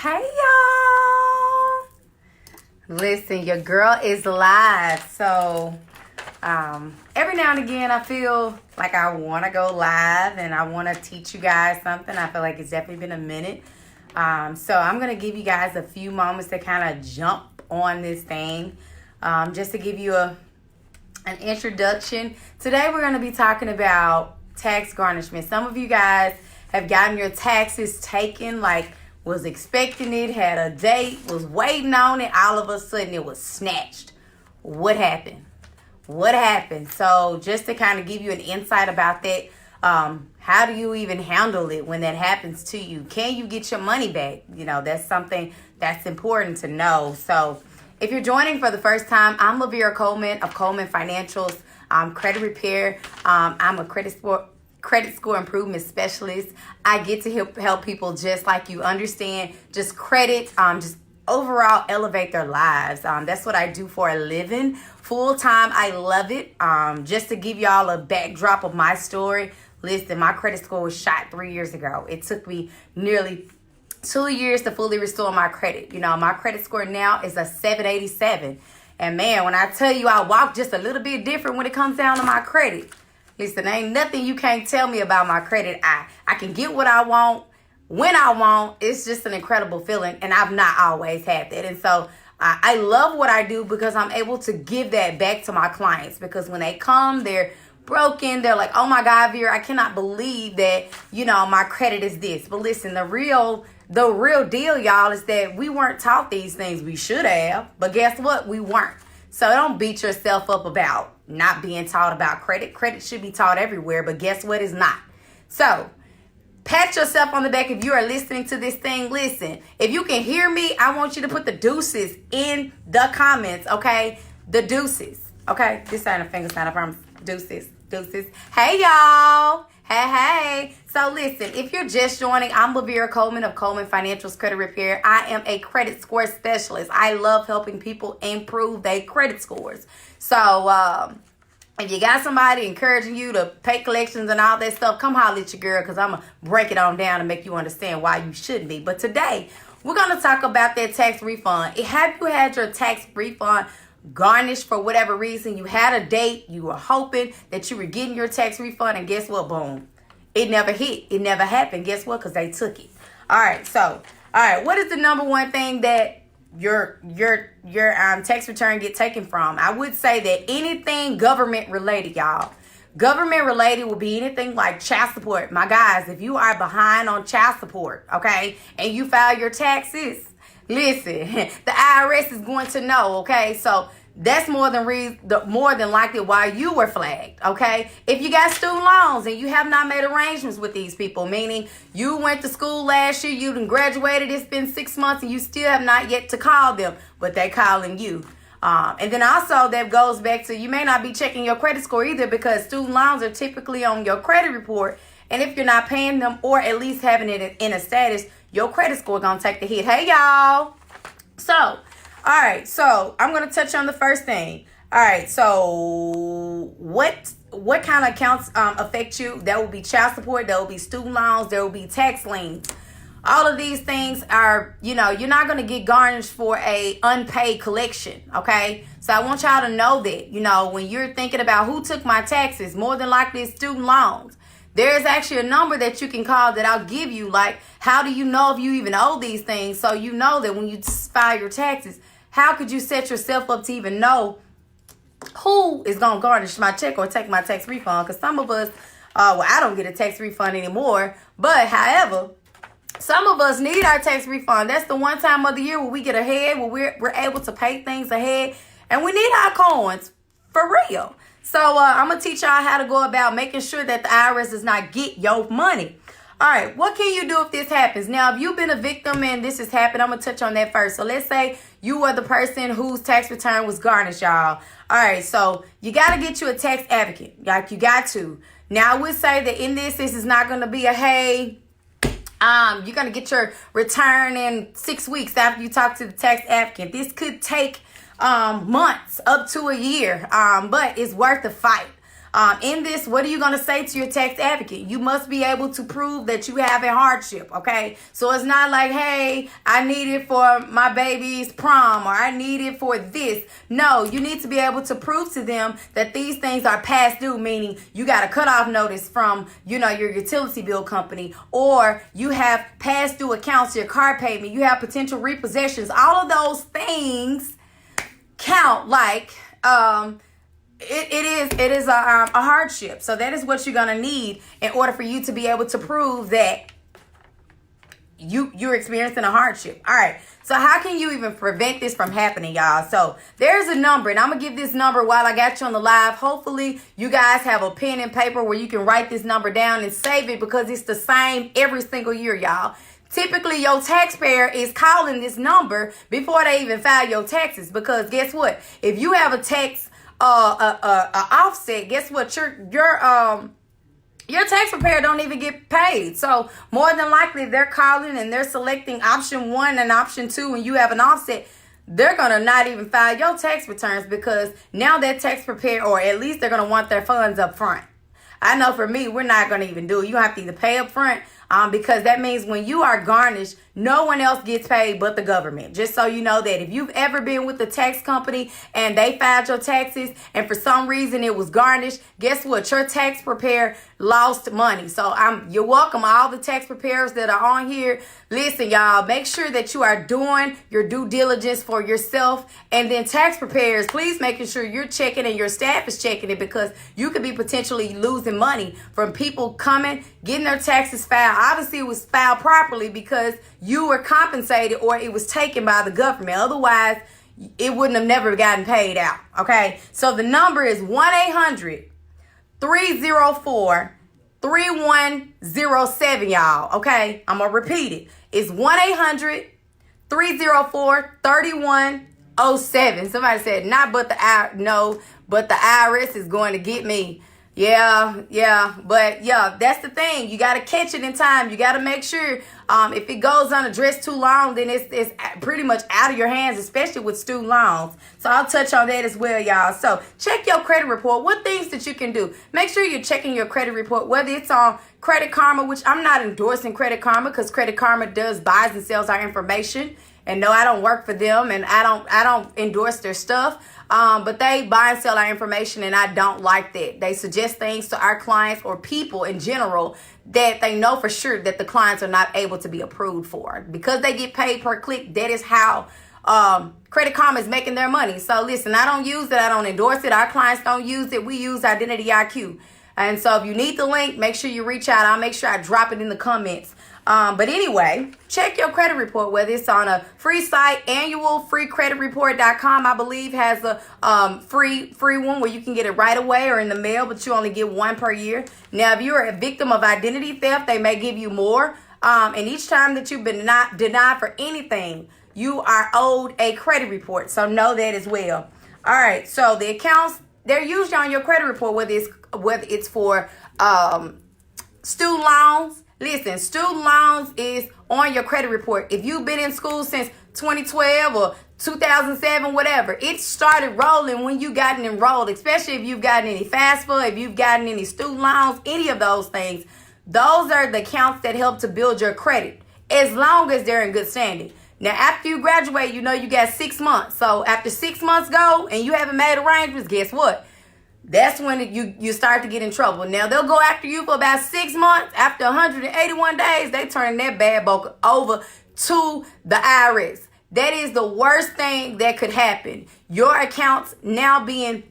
Hey y'all! Listen, your girl is live. So every now and again I feel like I want to go live and I want to teach you guys something. I feel like it's definitely been a minute. So I'm going to give you guys a few moments to kind of jump on this thing. Just to give you an introduction. Today we're going to be talking about tax garnishment. Some of you guys have gotten your taxes taken, like was expecting it, had a date, was waiting on it, all of a sudden it was snatched. What happened? What happened? So just to kind of give you an insight about that, how do you even handle it when that happens to you? Can you get your money back? You know, that's something that's important to know. So if you're joining for the first time, I'm Lavera Coleman of Coleman Financials, Credit Repair. I'm a credit score improvement specialist. I get to help people just like you understand just credit, just overall elevate their lives. That's what I do for a living, full time. I love it. Just to give y'all a backdrop of my story. Listen, my credit score was shot 3 years ago. It took me nearly 2 years to fully restore my credit. You know, my credit score now is a 787. And man, when I tell you I walk just a little bit different when it comes down to my credit. Listen, ain't nothing you can't tell me about my credit. I can get what I want when I want. It's just an incredible feeling, and I've not always had that. And so I love what I do because I'm able to give that back to my clients, because when they come, they're broken. They're like, oh my God, Vera, I cannot believe that, you know, my credit is this. But listen, the real deal, y'all, is that we weren't taught these things. We should have, but guess what? We weren't. So don't beat yourself up about not being taught about credit. Credit should be taught everywhere, but guess what? It's not. So pat yourself on the back if you are listening to this thing. Listen, if you can hear me, I want you to put the deuces in the comments, okay? The deuces, okay? This ain't a finger sign, I promise. Deuces. Hey, y'all. Hey. So listen, if you're just joining, I'm Lavera Coleman of Coleman Financials Credit Repair. I am a credit score specialist. I love helping people improve their credit scores. So if you got somebody encouraging you to pay collections and all that stuff, come holler at your girl, because I'm going to break it on down and make you understand why you shouldn't be. But today, we're going to talk about that tax refund. Have you had your tax refund garnished for whatever reason? You had a date, you were hoping that you were getting your tax refund, and guess what? Boom. It never hit. It never happened. Guess what? Because they took it. All right, what is the number one thing that your tax return get taken from? I would say that anything government related, y'all. Government related will be anything like child support. My guys, if you are behind on child support, okay, and you file your taxes, listen, the IRS is going to know, okay? So that's more than likely why you were flagged, okay? If you got student loans and you have not made arrangements with these people, meaning you went to school last year, you done graduated, it's been 6 months, and you still have not yet to call them, but they calling you. And then also that goes back to, you may not be checking your credit score either, because student loans are typically on your credit report. And if you're not paying them, or at least having it in a status, your credit score gonna take the hit. Hey, y'all. So, all right. So I'm gonna touch on the first thing. All right. So what kind of accounts affect you? There will be child support. There will be student loans. There will be tax liens. All of these things are, you know, you're not gonna get garnished for a unpaid collection. Okay. So I want y'all to know that, you know, when you're thinking about who took my taxes, more than likely it's student loans. There's actually a number that you can call that I'll give you. Like, how do you know if you even owe these things? So you know that when you file your taxes, how could you set yourself up to even know who is going to garnish my check or take my tax refund? Because some of us, I don't get a tax refund anymore. But however, some of us need our tax refund. That's the one time of the year where we get ahead, where we're able to pay things ahead. And we need our coins for real. So I'm going to teach y'all how to go about making sure that the IRS does not get your money. All right, what can you do if this happens? Now, if you've been a victim and this has happened, I'm going to touch on that first. So let's say you were the person whose tax return was garnished, y'all. All right, so you got to get you a tax advocate. Like, you got to. Now, I would say that in this is not going to be a, hey, you're going to get your return in 6 weeks after you talk to the tax advocate. This could take months up to a year, but it's worth the fight. In this, what are you going to say to your tax advocate? You must be able to prove that you have a hardship, okay? So it's not like, hey, I need it for my baby's prom, or I need it for this. No, you need to be able to prove to them that these things are past due, meaning you got a cutoff notice from, your utility bill company, or you have past due accounts, your car payment, you have potential repossessions. All of those things count like it is a hardship. So that is what you're gonna need in order for you to be able to prove that you're experiencing a hardship. All right. So how can you even prevent this from happening, y'all? So there's a number, and I'm gonna give this number while I got you on the live. Hopefully you guys have a pen and paper where you can write this number down and save it, because it's the same every single year, y'all. Typically, your taxpayer is calling this number before they even file your taxes, because guess what? If you have a tax offset, guess what? Your tax preparer don't even get paid. So more than likely, they're calling and they're selecting option 1 and option 2, and you have an offset. They're going to not even file your tax returns, because now that tax preparer, or at least they're going to want their funds up front. I know for me, we're not going to even do it. You have to either pay up front, because that means when you are garnished, no one else gets paid but the government. Just so you know that if you've ever been with the tax company and they filed your taxes and for some reason it was garnished, guess what? Your tax preparer lost money. So you're welcome, all the tax preparers that are on here. Listen, y'all, make sure that you are doing your due diligence for yourself. And then tax preparers, please making sure you're checking and your staff is checking it, because you could be potentially losing money from people coming, getting their taxes filed. Obviously, it was filed properly because you were compensated or it was taken by the government. Otherwise, it wouldn't have never gotten paid out. Okay, so the number is 1-800-304-3107, y'all. Okay, I'm going to repeat it. It's 1-800-304-3107. Somebody said, but the IRS is going to get me. Yeah, but that's the thing. You got to catch it in time. You got to make sure if it goes unaddressed too long, then it's pretty much out of your hands, especially with student loans. So I'll touch on that as well, y'all. So check your credit report. What things that you can do? Make sure you're checking your credit report, whether it's on Credit Karma, which I'm not endorsing Credit Karma, because Credit Karma buys and sells our information. And no, I don't work for them, and I don't endorse their stuff. But they buy and sell our information, and I don't like that. They suggest things to our clients or people in general that they know for sure that the clients are not able to be approved for. Because they get paid per click, that is how Credit Karma is making their money. So listen, I don't use it. I don't endorse it. Our clients don't use it. We use Identity IQ. And so if you need the link, make sure you reach out. I'll make sure I drop it in the comments. But anyway, check your credit report, whether it's on a free site. Annualfreecreditreport.com, I believe, has a free one where you can get it right away or in the mail, but you only get one per year. Now, if you're a victim of identity theft, they may give you more. And each time that you've been not denied for anything, you are owed a credit report. So know that as well. All right. So the accounts, they're usually on your credit report, whether it's for student loans. Listen, student loans is on your credit report. If you've been in school since 2012 or 2007, whatever, it started rolling when you gotten enrolled, especially if you've gotten any FAFSA, if you've gotten any student loans, any of those things. Those are the accounts that help to build your credit, as long as they're in good standing. Now, after you graduate, you got 6 months. So after 6 months go and you haven't made arrangements, guess what? That's when you start to get in trouble. Now, they'll go after you for about 6 months. After 181 days, they turn that bad boy over to the IRS. That is the worst thing that could happen. Your accounts now being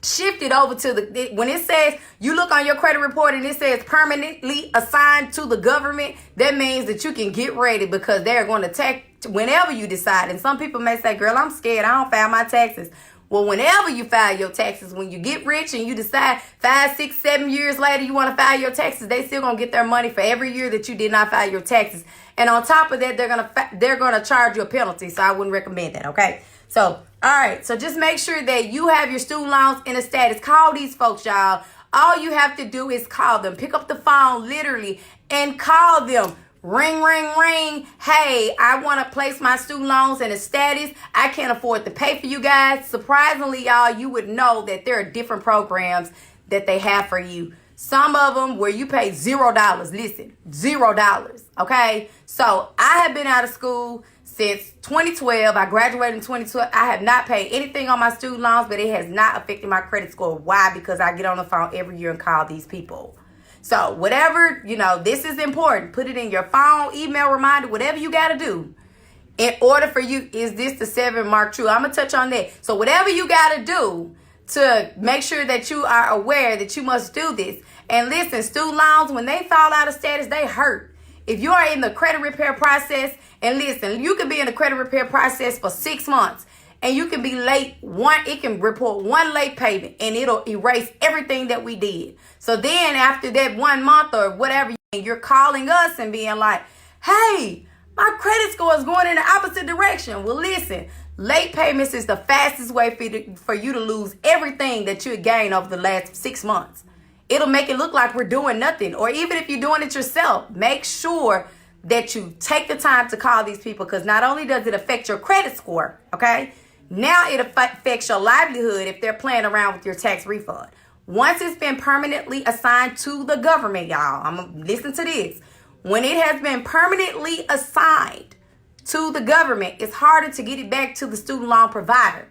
shifted over to when it says, you look on your credit report and it says permanently assigned to the government, that means that you can get ready, because they're going to take whenever you decide. And some people may say, girl, I'm scared, I don't file my taxes. Well, whenever you file your taxes, when you get rich and you decide 5, 6, 7 years later you want to file your taxes, they still gonna get their money for every year that you did not file your taxes. And on top of that, they're gonna charge you a penalty. So I wouldn't recommend that. Okay. So all right. So just make sure that you have your student loans in a status. Call these folks, y'all. All you have to do is call them. Pick up the phone, literally, and call them. Ring, ring, ring. Hey, I want to place my student loans in a status. I can't afford to pay for you guys. Surprisingly, y'all, you would know that there are different programs that they have for you. Some of them where you pay $0. Listen, $0. Okay? So I have been out of school since 2012. I graduated in 2012. I have not paid anything on my student loans, but it has not affected my credit score. Why? Because I get on the phone every year and call these people. So whatever, this is important. Put it in your phone, email reminder, whatever you got to do. In order for you, is this the 7 mark true? I'm going to touch on that. So whatever you got to do to make sure that you are aware that you must do this. And listen, student loans, when they fall out of status, they hurt. If you are in the credit repair process, and listen, you can be in the credit repair process for 6 months, and you can be late. It can report one late payment, and it'll erase everything that we did. So then after that 1 month or whatever, you're calling us and being like, hey, my credit score is going in the opposite direction. Well, listen, late payments is the fastest way for you to lose everything that you gained over the last 6 months. It'll make it look like we're doing nothing. Or even if you're doing it yourself, make sure that you take the time to call these people, because not only does it affect your credit score, okay? Now it affects your livelihood if they're playing around with your tax refund. Once it's been permanently assigned to the government, y'all, I'm going to listen to this. When it has been permanently assigned to the government, it's harder to get it back to the student loan provider.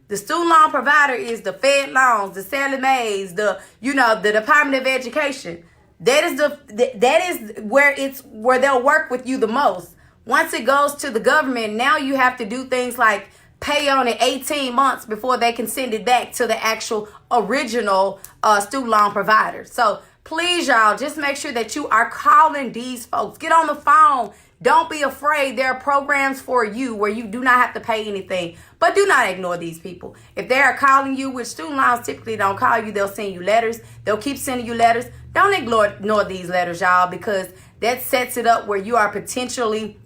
The student loan provider is the Fed loans, the Sallie Mae's, the Department of Education. That is where they'll work with you the most. Once it goes to the government, now you have to do things like pay on it 18 months before they can send it back to the actual original student loan provider. So please, y'all, just make sure that you are calling these folks. Get on the phone. Don't be afraid. There are programs for you where you do not have to pay anything. But do not ignore these people. If they are calling you, which student loans typically don't call you, they'll send you letters. They'll keep sending you letters. Don't ignore these letters, y'all, because that sets it up where you are potentially,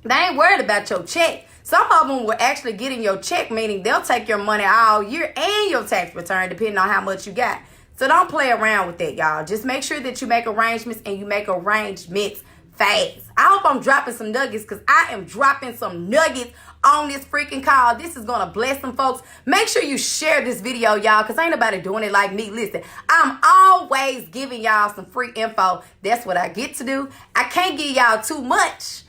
they ain't worried about your check. Some of them will actually get in your check, meaning they'll take your money all year and your tax return, depending on how much you got. So don't play around with that, y'all. Just make sure that you make arrangements, and you make arrangements fast. I hope I'm dropping some nuggets, because I am dropping some nuggets on this freaking call. This is going to bless some folks. Make sure you share this video, y'all, because ain't nobody doing it like me. Listen, I'm always giving y'all some free info. That's what I get to do. I can't give y'all too much,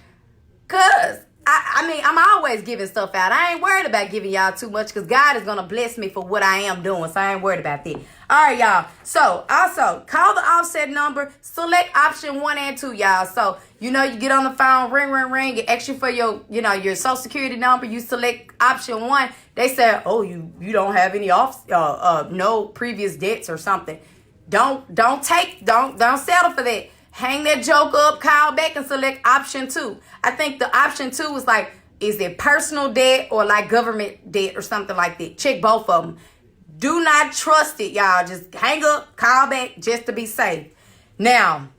because I'm always giving stuff out. I ain't worried about giving y'all too much, because God is going to bless me for what I am doing. So I ain't worried about that. All right, y'all. So also call the offset number. Select option 1 and 2, y'all. So, you get on the phone, ring. It asks you for your social security number. You select option 1. They say, oh, you don't have any no previous debts or something. Don't settle for that. Hang that joke up, call back, and select option 2. I think the option 2 is like, is it personal debt or like government debt or something like that? Check both of them. Do not trust it, y'all. Just hang up, call back, just to be safe. Now,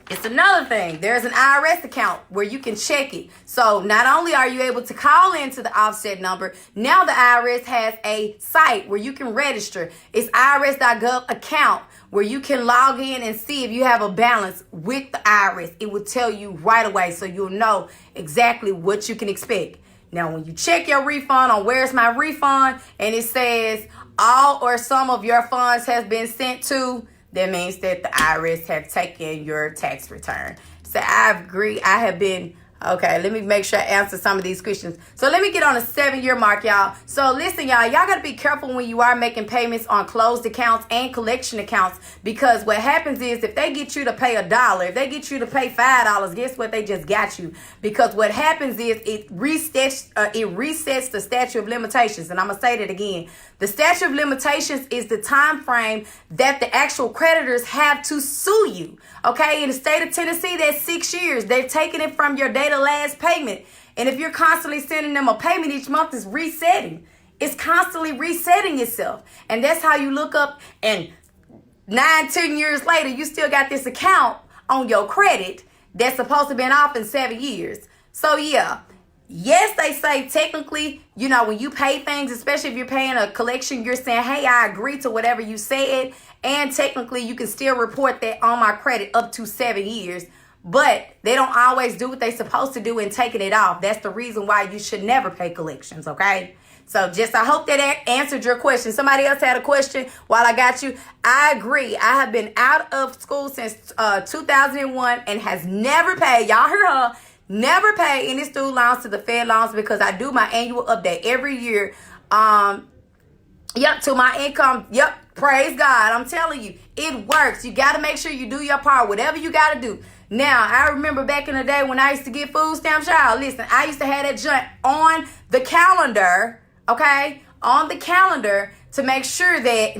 it's another thing. There's an IRS account where you can check it. So not only are you able to call into the offset number, now the IRS has a site where you can register. It's irs.gov account where you can log in and see if you have a balance with the IRS. It will tell you right away, so you'll know exactly what you can expect. Now, when you check your refund on where's my refund, and it says all or some of your funds has been sent to, that means that the IRS have taken your tax return. So I agree. I have been, okay, let me make sure I answer some of these questions. So let me get on a 7-year mark, y'all. So listen, y'all got to be careful when you are making payments on closed accounts and collection accounts, because what happens is if they get you to pay $1, if they get you to pay $5, guess what? They just got you. Because what happens is it resets the statute of limitations. And I'm going to say that again. The statute of limitations is the time frame that the actual creditors have to sue you. Okay, in the state of Tennessee, that's 6 years. They've taken it from your date of last payment. And if you're constantly sending them a payment each month, it's resetting. It's constantly resetting itself. And that's how you look up, and 9-10 years later, you still got this account on your credit that's supposed to have been off in 7 years. So yeah. Yes, they say technically, when you pay things, especially if you're paying a collection, you're saying, hey, I agree to whatever you said. And technically, you can still report that on my credit up to 7 years. But they don't always do what they're supposed to do in taking it off. That's the reason why you should never pay collections, okay? So I hope that answered your question. Somebody else had a question while I got you. I agree. I have been out of school since 2001 and has never paid. Y'all heard her. Never paid any student loans to the Fed loans because I do my annual update every year. Yep, to my income. Yep, praise God. I'm telling you, it works. You got to make sure you do your part, whatever you got to do. Now, I remember back in the day when I used to get food stamps, y'all. Listen, I used to have that junk on the calendar, okay? On the calendar to make sure that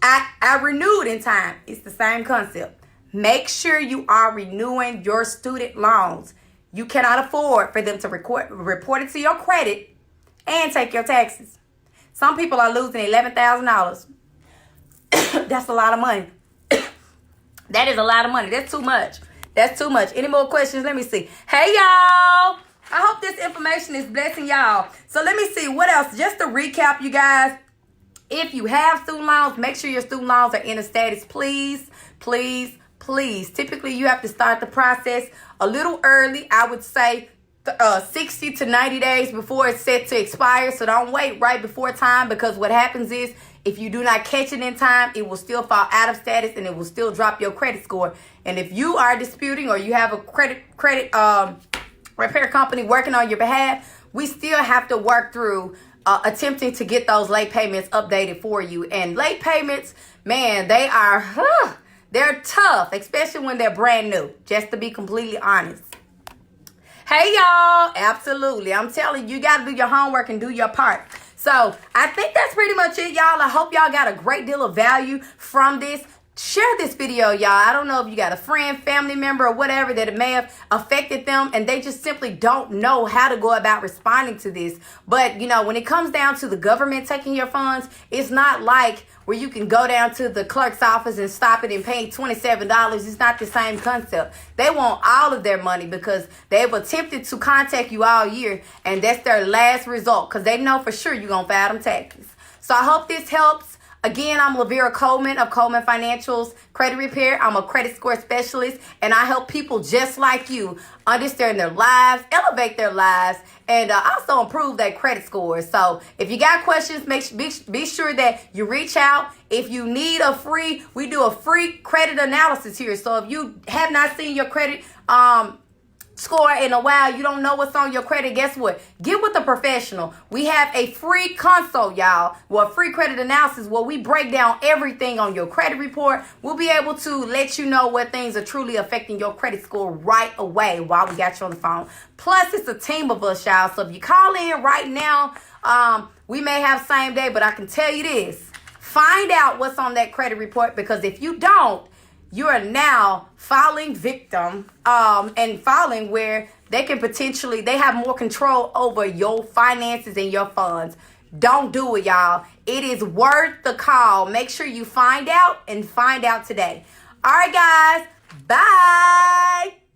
I renewed in time. It's the same concept. Make sure you are renewing your student loans. You cannot afford for them to report it to your credit and take your taxes. Some people are losing $11,000. That's a lot of money. That is a lot of money. That's too much. That's too much. Any more questions? Let me see. Hey, y'all. I hope this information is blessing y'all. So let me see. What else? Just to recap, you guys. If you have student loans, make sure your student loans are in a status. Please, please, please. Typically, you have to start the process a little early. I would say 60 to 90 days before it's set to expire. So don't wait right before time, because what happens is if you do not catch it in time, it will still fall out of status and it will still drop your credit score. And if you are disputing or you have a credit repair company working on your behalf, we still have to work through attempting to get those late payments updated for you. And late payments, man, they're tough, especially when they're brand new, just to be completely honest. Hey, y'all. Absolutely. I'm telling you, you got to do your homework and do your part. So I think that's pretty much it, y'all. I hope y'all got a great deal of value from this. Share this video, y'all. I don't know if you got a friend, family member, or whatever that it may have affected them and they just simply don't know how to go about responding to this. But, you know, when it comes down to the government taking your funds, it's not like where you can go down to the clerk's office and stop it and pay $27. It's not the same concept. They want all of their money because they've attempted to contact you all year, and that's their last result because they know for sure you're going to file them taxes. So I hope this helps. Again, I'm Lavera Coleman of Coleman Financials Credit Repair. I'm a credit score specialist, and I help people just like you understand their lives, elevate their lives, and also improve their credit scores. So if you got questions, be sure that you reach out. If you need we do a free credit analysis here. So if you have not seen your credit score in a while, you don't know what's on your credit, guess what? Get with a professional. We have a free consult, y'all, a free credit analysis where we break down everything on your credit report. We'll be able to let you know what things are truly affecting your credit score right away while we got you on the phone. Plus, it's a team of us, y'all. So if you call in right now, we may have same day, but I can tell you this. Find out what's on that credit report, because if you don't, you are now falling victim and falling where they have more control over your finances and your funds. Don't do it, y'all. It is worth the call. Make sure you find out today. All right, guys. Bye.